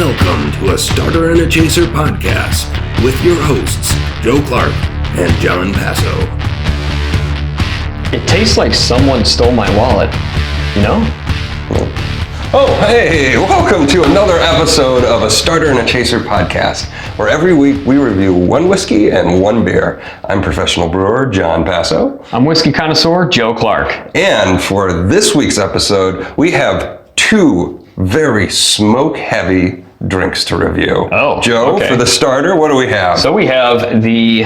Welcome to a Starter and a Chaser podcast with your hosts, Joe Clarke and Jon Passow. It tastes like someone stole my wallet, you know? Oh, hey, welcome to another episode of a Starter and a Chaser podcast, where every week we review one whiskey and one beer. I'm Professional Brewer Jon Passow. I'm Whiskey Connoisseur Joe Clarke. And for this week's episode, we have two very smoke-heavy drinks to review. Oh, Joe, okay. For the starter, what do we have? So we have the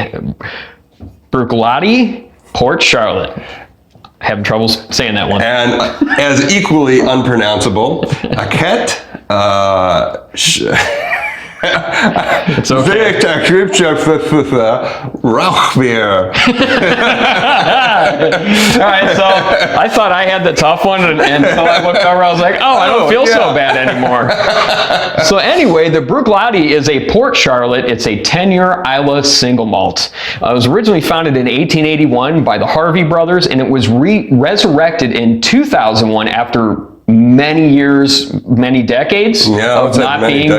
Bruichladdich Port Charlotte. Having trouble saying that one. And as equally unpronounceable, Aecht It's okay. Rauchbier. All right, so I thought I had the tough one, and until I looked over, I was like, oh, I don't feel so bad anymore. So anyway, the Bruichladdich is a Port Charlotte. It's a 10-year Islay single malt. It was originally founded in 1881 by the Harvey brothers, and it was resurrected in 2001 after many years, many decades of not being,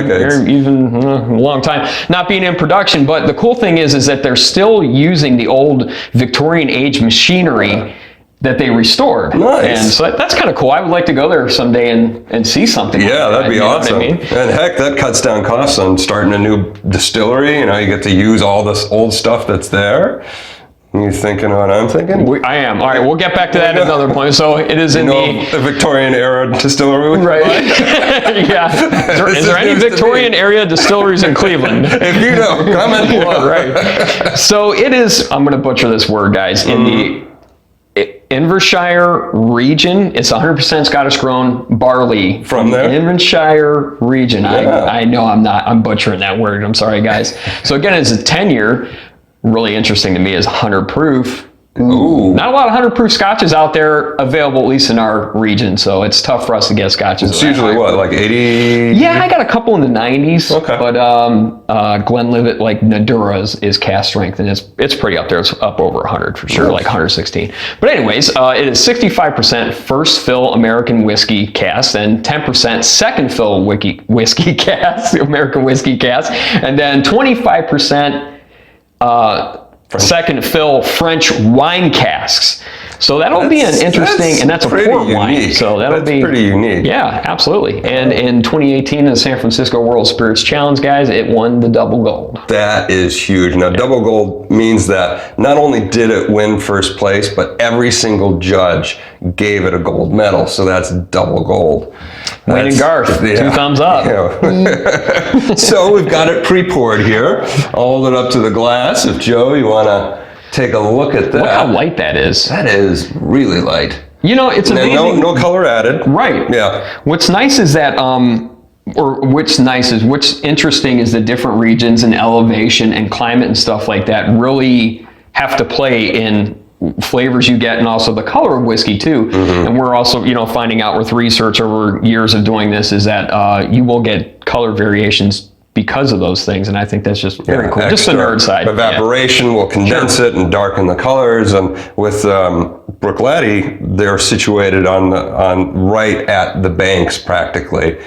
even a long time, not being in production. But the cool thing is that they're still using the old Victorian age machinery that they restored. Nice. And so that's kind of cool. I would like to go there someday and see something. Yeah, like that'd be awesome. What I mean? And heck, that cuts down costs on starting a new distillery. You know, you get to use all this old stuff that's there. You thinking what I'm thinking? I am. All right, we'll get back to that at another point. So it is in the Victorian era distillery. Right. Yeah. Is there any Victorian area distilleries in Cleveland? If you know, comment below. Right. So it is, I'm going to butcher this word, guys, in the Invershire region. It's 100% Scottish grown barley from there. Invershire region. Yeah. I know I'm butchering that word. I'm sorry, guys. So again, it's a 10-year. Really interesting to me is 100 proof. Ooh. Not a lot of 100 proof scotches out there available, at least in our region, so it's tough for us to get scotches. It's usually what, like 80? Yeah, I got a couple in the 90s. Okay. But Glenlivet, like Nadura, is cast strength, and it's pretty up there. It's up over 100 for sure, like 116. But anyways, it is 65% first fill American whiskey cask, and 10% second fill whiskey cask, American whiskey cask, and then 25% second fill French wine casks. So that'll be an interesting, and that's a port wine. So that'll be pretty unique. Yeah, absolutely. And in 2018, in the San Francisco World Spirits Challenge, guys, it won the double gold. That is huge. Now, double gold means that not only did it win first place, but every single judge gave it a gold medal. So that's double gold. Wayne and Garth, 2 thumbs up. Yeah. So we've got it pre-poured here. I'll hold it up to the glass. If Joe, you want to take a look at that. Look how light that is. That is really light. You know, it's amazing. No color added. Right. Yeah. What's nice is that, what's interesting is the different regions and elevation and climate and stuff like that really have to play in flavors you get and also the color of whiskey too. Mm-hmm. And we're also, finding out with research over years of doing this is that you will get color variations because of those things, and I think that's just very cool. Just the nerd side. Evaporation will condense it and darken the colors. And with Bruichladdich, they're situated on right at the banks practically.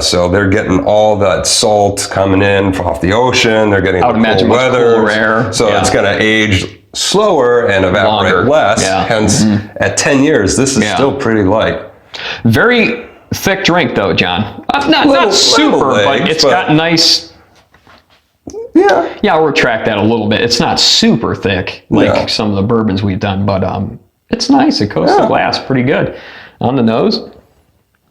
So they're getting all that salt coming in off the ocean. They're getting the cool weather. Air. So it's going to age slower and evaporate less. Yeah. Hence, at 10 years, this is still pretty light. Very thick drink though, John. Not super, but it's got nice. Yeah, I'll retract that a little bit. It's not super thick like some of the bourbons we've done, but it's nice. It coats the glass pretty good. On the nose,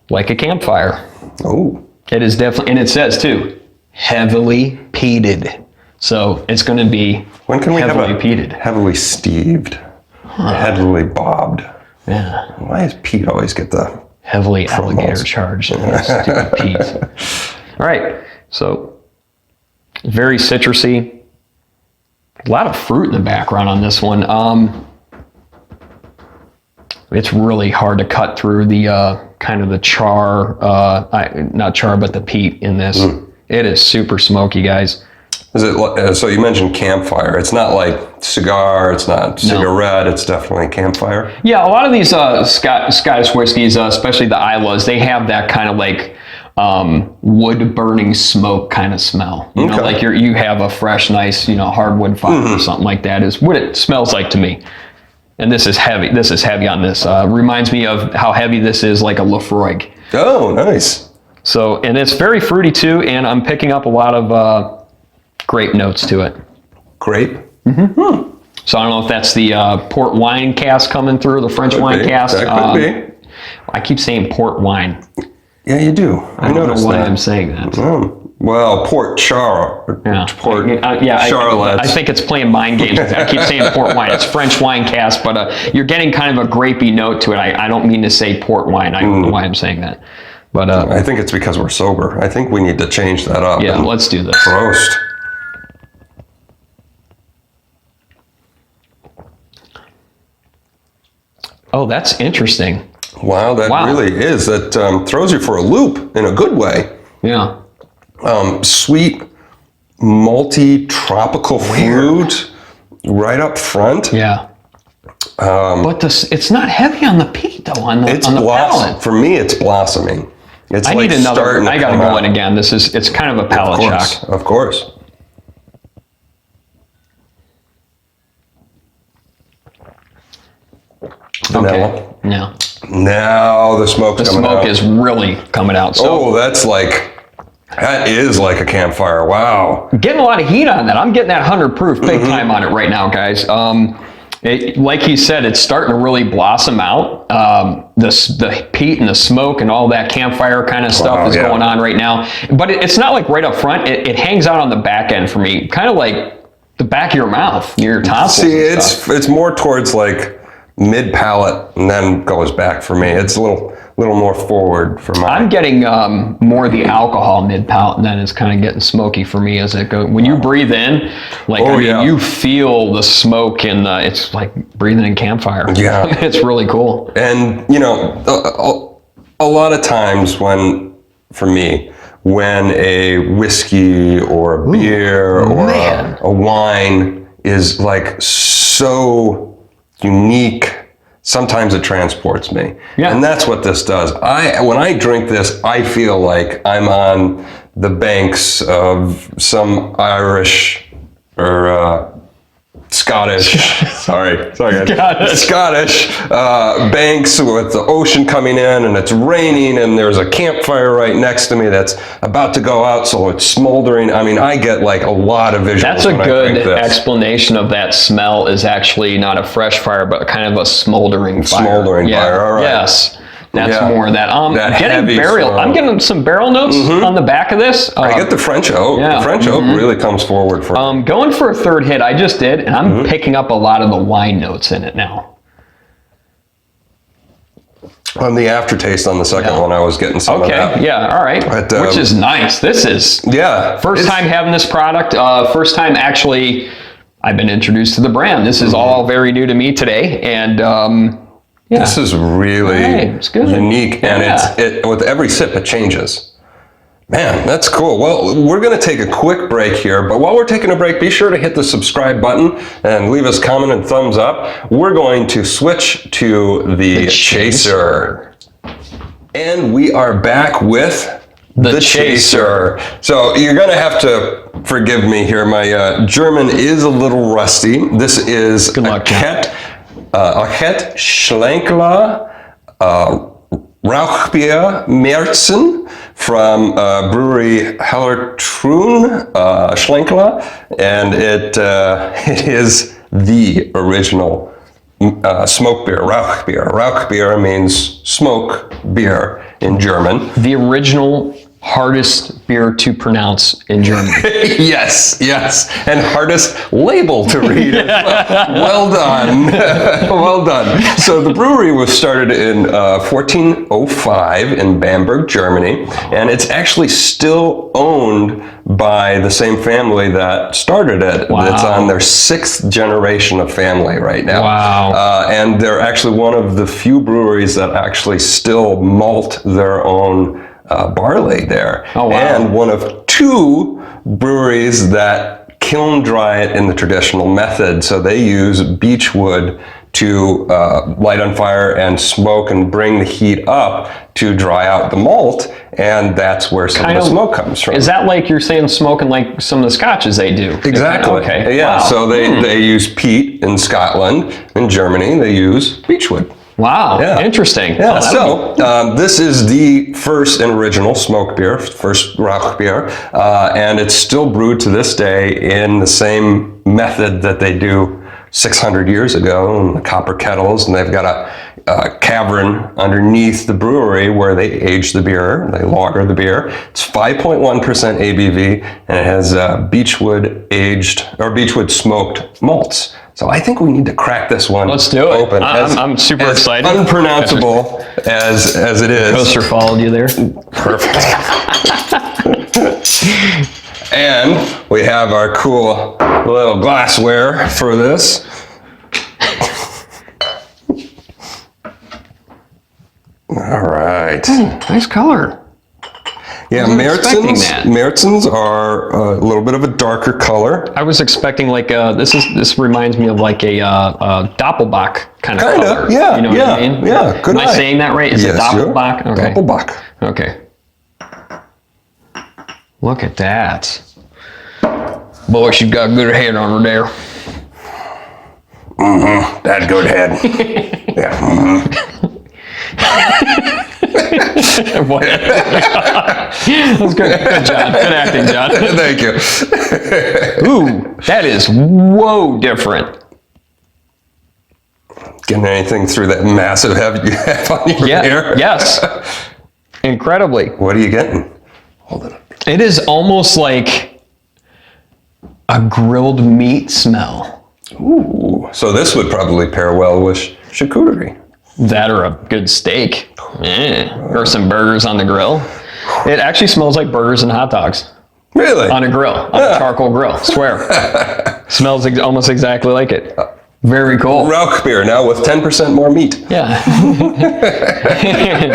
like a campfire. Oh. It is definitely, and it says too, heavily peated. So it's going to be when can we heavily have peated. Heavily steved, heavily bobbed. Yeah. Why does peat always get the heavily alligator charged? Stupid peat. All right, so very citrusy. A lot of fruit in the background on this one. It's really hard to cut through the kind of the char, not char, but the peat in this. It is super smoky, guys. Is it so? You mentioned campfire. It's not like cigar. It's not cigarette. It's definitely campfire. Yeah, a lot of these Scottish whiskeys, especially the Islas, they have that kind of like wood burning smoke kind of smell. You know, like you have a fresh, nice, hardwood fire or something like that is what it smells like to me. And this is heavy. This is heavy on this. Reminds me of how heavy this is, like a Lafroig. Oh, nice. So, and it's very fruity too, and I'm picking up a lot of grape notes to it. Grape? Mm-hmm. So I don't know if that's the port wine cask coming through, the French wine cask. That could be. I keep saying port wine. Yeah, you do. I don't know why I'm saying that. Well, Port Charlotte. Yeah. Charlotte. I think it's playing mind games. I keep saying port wine. It's French wine cask, but you're getting kind of a grapey note to it. I don't mean to say port wine. I don't know why I'm saying that. But I think it's because we're sober. I think we need to change that up. Yeah, let's do this. Roast. Oh, that's interesting. Wow, that really is. That throws you for a loop in a good way. Yeah. Sweet, malty, tropical fruit right up front. Yeah. But it's not heavy on the peat though. On the palate. For me, it's blossoming. It's need another. I got to go in again. It's kind of a palate shock. Of course. Vanilla. Okay. No. Now the smoke's coming out. The smoke is really coming out. So that is like a campfire. Wow. Getting a lot of heat on that. I'm getting that 100 proof big time on it right now, guys. Like he said, it's starting to really blossom out. The peat and the smoke and all that campfire kind of stuff is going on right now. But it's not like right up front. It hangs out on the back end for me, kind of like the back of your mouth, near your tonsils. See, it's more towards like mid palate and then goes back for me. It's a little more forward for my. I'm getting more of the alcohol mid palate, and then it's kind of getting smoky for me as it goes. When you breathe in, you feel the smoke and it's like breathing in campfire. Yeah, it's really cool. And a lot of times when a whiskey or a beer or a wine is like so unique, sometimes it transports me. Yeah. And that's what this does. When I drink this, I feel like I'm on the banks of some Irish or Scottish, sorry guys. Scottish banks with the ocean coming in and it's raining and there's a campfire right next to me that's about to go out, so it's smoldering. I mean, I get like a lot of visuals. That's a good explanation of that smell, is actually not a fresh fire, but kind of a smoldering fire. Smoldering fire, all right. Yes. That's more of that. That getting barrel. I'm getting some barrel notes on the back of this. I get the French oak. Yeah. The French oak really comes forward for me. Going for a third hit, I just did, and I'm picking up a lot of the wine notes in it now. On the aftertaste on the second one, I was getting some of that. Okay, yeah, all right. But, which is nice. This is first time having this product. First time actually I've been introduced to the brand. This is all very new to me today, and this is really unique, and it with every sip it changes. Man, that's cool. Well, we're going to take a quick break here, but while we're taking a break, be sure to hit the subscribe button and leave us a comment and thumbs up. We're going to switch to the Chaser. And we are back with the Chaser. So you're going to have to forgive me here. My German is a little rusty. This is Aecht Schlenkerla Rauchbier Märzen from brewery Hallertun, Schlenkerla, and it is the original smoke beer, Rauchbier. Rauchbier means smoke beer in German. The original hardest beer to pronounce in German. Yes, and hardest label to read. Well done. Well done. So the brewery was started in 1405 in Bamberg, Germany, and it's actually still owned by the same family that started it. Wow. It's on their 6th generation of family right now. Wow. And they're actually one of the few breweries that actually still malt their own barley there. Oh, wow. And one of 2 breweries that kiln dry it in the traditional method. So they use beech wood to light on fire and smoke and bring the heat up to dry out the malt, and that's where some of the smoke comes from. Is that like you're saying smoking like some of the scotches they do? Exactly. Okay. Yeah. Wow. So they use peat in Scotland. In Germany, they use beechwood. Wow. Yeah. Interesting. Yeah. This is the first and original smoke beer, first Rauchbier, and it's still brewed to this day in the same method that they do 600 years ago in the copper kettles, and they've got a cavern underneath the brewery where they age the beer, they lager the beer. It's 5.1% ABV, and it has beechwood aged or beechwood smoked malts. So I think we need to crack this one. Let's do it. Open. I'm super excited. Unpronounceable as it is. Coaster followed you there. Perfect. And we have our cool little glassware for this. All right. Nice color. Yeah, Märzens are a little bit of a darker color. I was expecting like this reminds me of like a Doppelbock kind of color. Yeah, you know what I mean? Yeah, good. Am I saying that right? Is it Doppelbock? Okay. Doppelbock. Okay. Look at that. Boy, she's got a good head on her there. Mm-hmm. That good head. Yeah. Mm-hmm. That was good. Good job. Good acting, John. Thank you. Ooh, that is different. Getting anything through that massive head you have on your ear? Yes. Incredibly. What are you getting? Hold it up. It is almost like a grilled meat smell. Ooh. So this would probably pair well with charcuterie. That or a good steak. Or some burgers on the grill. It actually smells like burgers and hot dogs. Really? On a grill, on a charcoal grill, swear. Smells almost exactly like it. Very cool. Rauchbier now with 10% more meat. Yeah.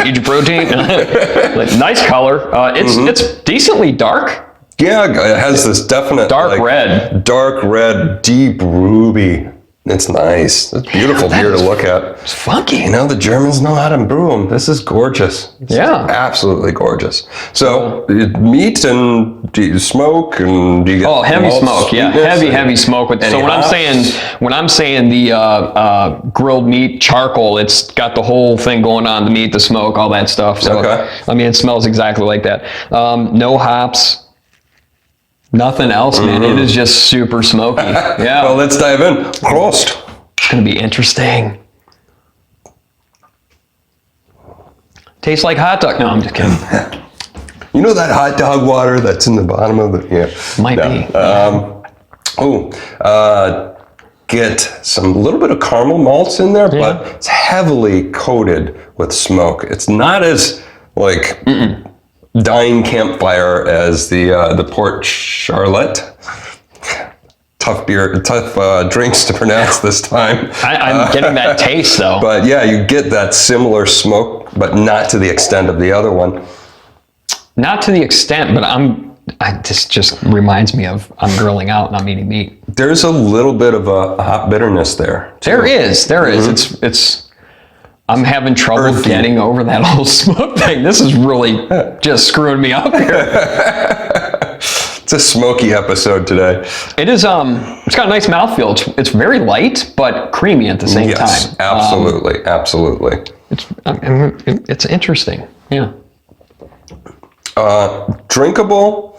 Need your protein. Nice color. It's decently dark. Yeah, it has this definite dark red, deep ruby. It's nice. It's beautiful beer to look at. It's funky. You know, the Germans know how to brew them. This is gorgeous. It's absolutely gorgeous. So, meat, and do you smoke, and do you get heavy smoke? Yeah, heavy smoke. So when I'm saying the grilled meat charcoal, it's got the whole thing going on: the meat, the smoke, all that stuff. So I mean, it smells exactly like that. No hops. Nothing else, man. It is just super smoky. Yeah. Well, let's dive in. Prost. It's going to be interesting. Tastes like hot dog. No, I'm just kidding. You know that hot dog water that's in the bottom of the... Yeah. Might be. Get some little bit of caramel malts in there, but it's heavily coated with smoke. It's not as like... dying campfire as the Port Charlotte. Tough drinks to pronounce this time. I'm getting that taste though. But yeah, you get that similar smoke, but not to the extent of the other one. Not to the extent, but this just reminds me of I'm grilling out and I'm eating meat. There's a little bit of a hot bitterness there, too. There is. It's I'm having trouble getting over that whole smoke thing. This is really just screwing me up here. It's a smoky episode today. It is. It's got a nice mouthfeel. It's very light but creamy at the same time. Yes, absolutely, absolutely. It's interesting. Yeah. Drinkable,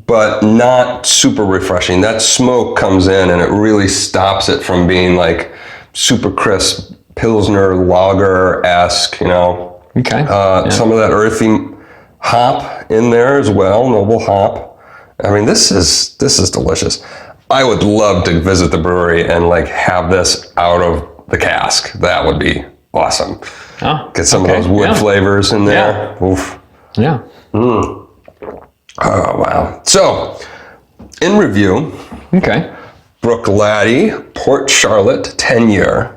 but not super refreshing. That smoke comes in and it really stops it from being like super crisp. Pilsner lager-esque, you know. Okay. Some of that earthy hop in there as well, noble hop. I mean, this is delicious. I would love to visit the brewery and like have this out of the cask. That would be awesome. Oh, get some of those wood flavors in there. Yeah. Oof. Yeah. Oh wow. So, in review. Okay. Bruichladdich Port Charlotte 10-year.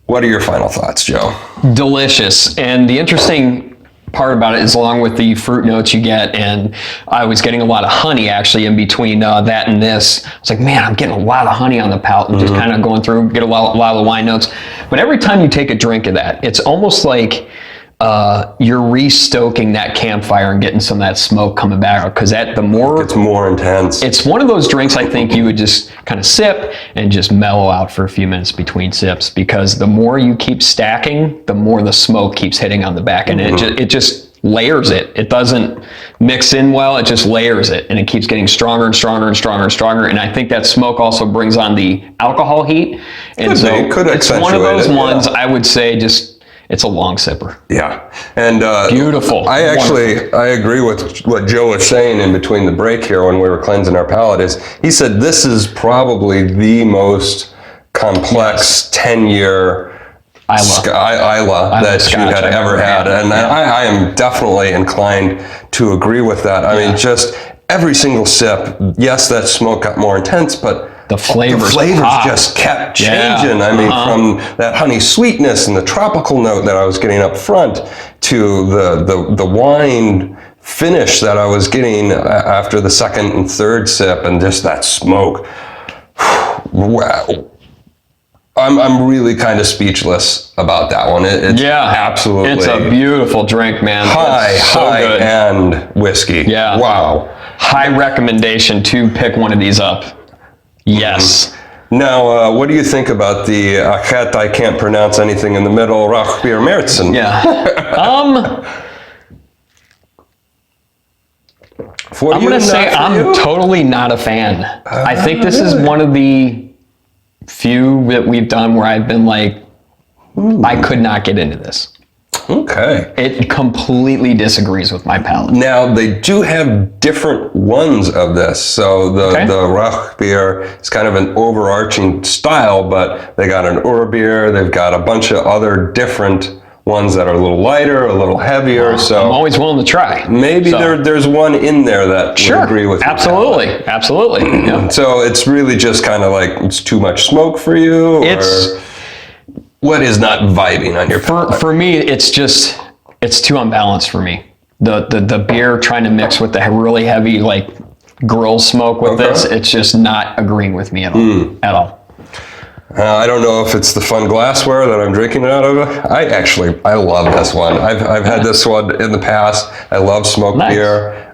What are your final thoughts, Joe? Delicious. And the interesting part about it is along with the fruit notes you get, and I was getting a lot of honey actually in between that and this. I was like, man, I'm getting a lot of honey on the palate, and just kind of going through, get a lot of the wine notes. But every time you take a drink of that, it's almost like you're restoking that campfire and getting some of that smoke coming back, because the more it's more intense. It's one of those drinks I think you would just kind of sip and just mellow out for a few minutes between sips, because the more you keep stacking, the more the smoke keeps hitting on the back, and it just layers it. It doesn't mix in well, it just layers it, and it keeps getting stronger and stronger and stronger and stronger. And I think that smoke also brings on the alcohol heat, and it's one of those ones I would say it's a long sipper. Yeah, and beautiful. I agree with what Joe was saying in between the break here when we were cleansing our palate. He said this is probably the most complex 10-year Islay that you had ever had, and I am definitely inclined to agree with that. I mean, just every single sip. Yes, that smoke got more intense, but the flavors just kept changing. I mean, from that honey sweetness and the tropical note that I was getting up front to the wine finish that I was getting after the second and third sip, and just that smoke. Wow. I'm really kind of speechless about that one. It's absolutely. It's a beautiful drink, man. High-end whiskey. Yeah. Wow. High recommendation to pick one of these up. Yes. Now, what do you think about the Aecht, I can't pronounce anything in the middle, Rauchbier Märzen? Yeah. I'm going to say I'm totally not a fan. I think this is one of the few that we've done where I've been like, I could not get into this. Okay. It completely disagrees with my palate. Now, they do have different ones of this. So the Rauchbier is kind of an overarching style, but they got an Urbier, they've got a bunch of other different ones that are a little lighter, a little heavier. So I'm always willing to try. Maybe there's one in there that would agree with you. Absolutely. Yeah. So it's really just kind of like, it's too much smoke for you? What is not vibing on your palate? For me, it's too unbalanced for me. The beer trying to mix with the really heavy like grill smoke with this, it's just not agreeing with me at all. I don't know if it's the fun glassware that I'm drinking it out of. I love this one. I've had this one in the past. I love smoked beer.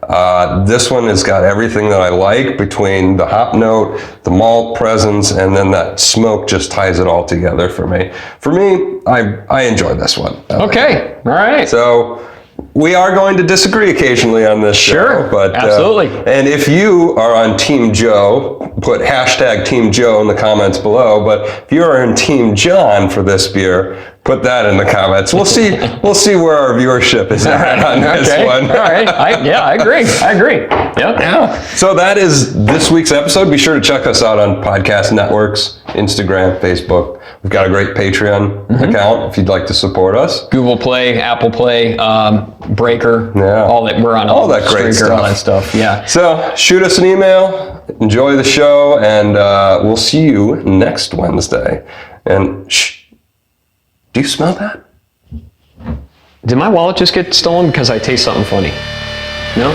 This one has got everything that I like between the hop note, the malt presence, and then that smoke just ties it all together for me. For me, I enjoy this one. Okay, all right. So we are going to disagree occasionally on this show. But, absolutely. And if you are on Team Joe, put hashtag Team Joe in the comments below. But if you are in Team John for this beer, put that in the comments. We'll see where our viewership is at on this one. All right. I agree. Yep. Yeah. So that is this week's episode. Be sure to check us out on podcast networks, Instagram, Facebook. We've got a great Patreon account if you'd like to support us. Google Play, Apple Play, Breaker, all that. We're on all that great stuff. All that stuff. Yeah. So shoot us an email. Enjoy the show, and we'll see you next Wednesday. And do you smell that? Did my wallet just get stolen because I taste something funny? No?